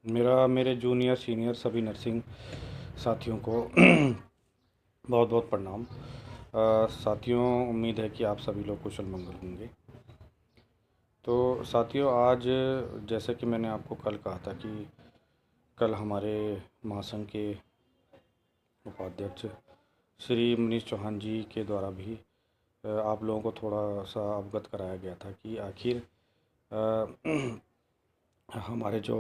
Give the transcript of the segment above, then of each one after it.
मेरे junior senior सभी nursing साथियों को बहुत बहुत प्रणाम। साथियों, उम्मीद है कि आप सभी लोग कुशल मंगल होंगे। तो साथियों, आज जैसे कि मैंने आपको कल कहा था कि कल हमारे महासंघ के उपाध्यक्ष श्री मनीष चौहान जी के द्वारा भी आप लोगों को थोड़ा सा अवगत कराया गया था कि आखिर हमारे जो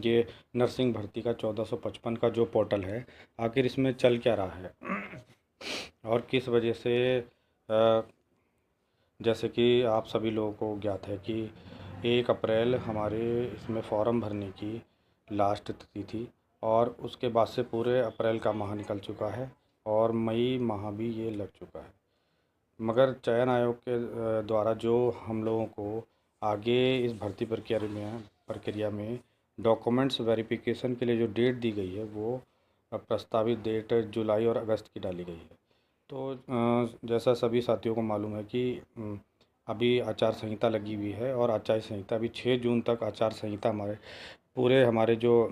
ये नर्सिंग भर्ती का 1455 का जो पोर्टल है, आखिर इसमें चल क्या रहा है और किस वजह से जैसे कि आप सभी लोगों को ज्ञात है कि 1 अप्रैल हमारे इसमें फॉर्म भरने की लास्ट तिथि थी और उसके बाद से पूरे अप्रैल का माह निकल चुका है और मई माह भी ये लग चुका है। मगर चयन आयोग के द्वारा जो हम लोगों को आगे इस भर्ती प्रक्रिया में डॉक्यूमेंट्स वेरिफिकेशन के लिए जो डेट दी गई है, वो प्रस्तावित डेट जुलाई और अगस्त की डाली गई है। तो जैसा सभी साथियों को मालूम है कि अभी आचार संहिता लगी हुई है और आचार संहिता अभी 6 जून तक आचार संहिता हमारे जो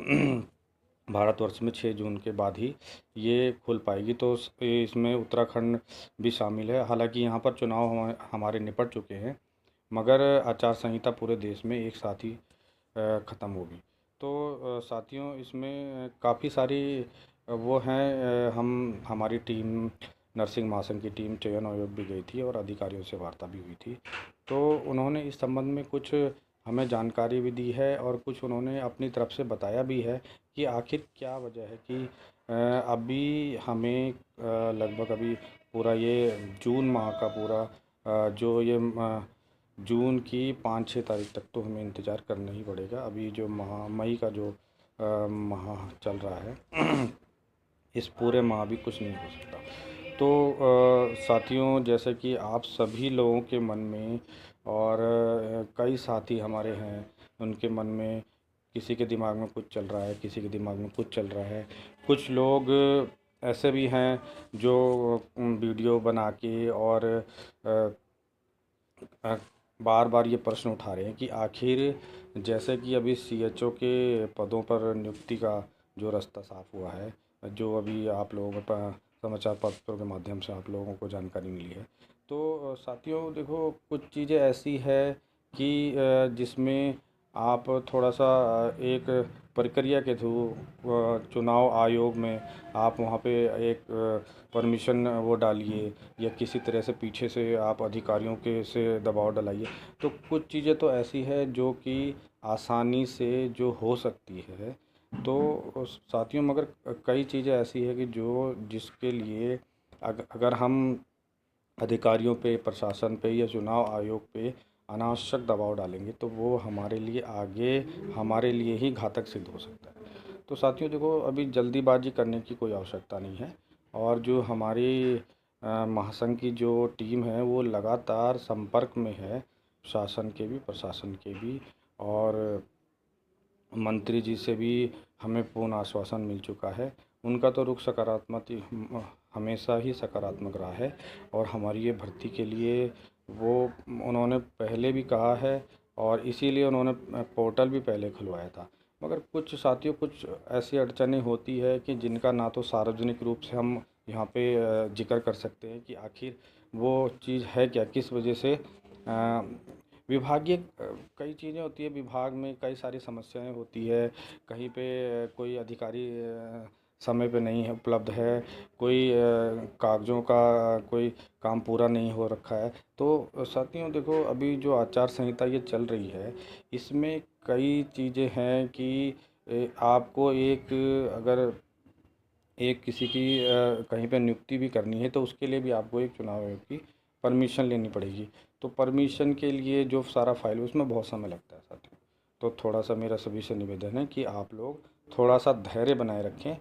भारतवर्ष में 6 जून के बाद ही ये खुल पाएगी। तो इसमें उत्तराखंड भी शामिल है। हालांकि यहाँ पर चुनाव हमारे निपट चुके हैं, मगर आचार संहिता पूरे देश में एक साथ ही ख़त्म होगी। तो साथियों, इसमें काफ़ी सारी वो हैं, हमारी टीम नर्सिंग महासंघ की टीम चयन आयोग भी गई थी और अधिकारियों से वार्ता भी हुई थी। तो उन्होंने इस संबंध में कुछ हमें जानकारी भी दी है और कुछ उन्होंने अपनी तरफ से बताया भी है कि आखिर क्या वजह है कि अभी हमें लगभग अभी पूरा ये जून माह का पूरा जो ये जून की 5-6 तारीख तक तो हमें इंतज़ार करना ही पड़ेगा। अभी जो मई का जो माह चल रहा है इस पूरे माह भी कुछ नहीं हो सकता। तो साथियों, जैसे कि आप सभी लोगों के मन में और कई साथी हमारे हैं, उनके मन में किसी के दिमाग में कुछ चल रहा है, किसी के दिमाग में कुछ चल रहा है। कुछ लोग ऐसे भी हैं जो वीडियो बना के और बार बार ये प्रश्न उठा रहे हैं कि आखिर जैसे कि अभी सीएचओ के पदों पर नियुक्ति का जो रास्ता साफ हुआ है, जो अभी आप लोगों को समाचार पत्रों के माध्यम से आप लोगों को जानकारी मिली है। तो साथियों देखो, कुछ चीज़ें ऐसी है कि जिसमें आप थोड़ा सा एक प्रक्रिया के थ्रू चुनाव आयोग में आप वहाँ पे एक परमिशन वो डालिए या किसी तरह से पीछे से आप अधिकारियों के से दबाव डलाइए। तो कुछ चीज़ें तो ऐसी है जो कि आसानी से जो हो सकती है। तो साथियों, मगर कई चीज़ें ऐसी है कि जो जिसके लिए अगर हम अधिकारियों पे, प्रशासन पे या चुनाव आयोग पे अनावश्यक दबाव डालेंगे तो वो हमारे लिए आगे हमारे लिए ही घातक सिद्ध हो सकता है। तो साथियों देखो, अभी जल्दीबाजी करने की कोई आवश्यकता नहीं है और जो हमारी महासंघ की जो टीम है वो लगातार संपर्क में है, शासन के भी, प्रशासन के भी, और मंत्री जी से भी हमें पूर्ण आश्वासन मिल चुका है। उनका तो रुख सकारात्मक हमेशा ही सकारात्मक रहा है और हमारी ये भर्ती के लिए वो उन्होंने पहले भी कहा है और इसीलिए उन्होंने पोर्टल भी पहले खुलवाया था। मगर कुछ साथियों, कुछ ऐसी अड़चनें होती है कि जिनका ना तो सार्वजनिक रूप से हम यहाँ पे जिक्र कर सकते हैं कि आखिर वो चीज़ है क्या, किस वजह से विभागीय कई चीज़ें होती है, विभाग में कई सारी समस्याएं होती है। कहीं पे कोई अधिकारी समय पे नहीं है, उपलब्ध है, कोई कागज़ों का कोई काम पूरा नहीं हो रखा है। तो साथियों देखो, अभी जो आचार संहिता ये चल रही है, इसमें कई चीज़ें हैं कि आपको एक अगर एक किसी की कहीं पे नियुक्ति भी करनी है तो उसके लिए भी आपको एक चुनाव आयोग की परमिशन लेनी पड़ेगी। तो परमिशन के लिए जो सारा फाइल उसमें बहुत समय लगता है साथियों। तो थोड़ा सा मेरा सभी से निवेदन है कि आप लोग थोड़ा सा धैर्य बनाए रखें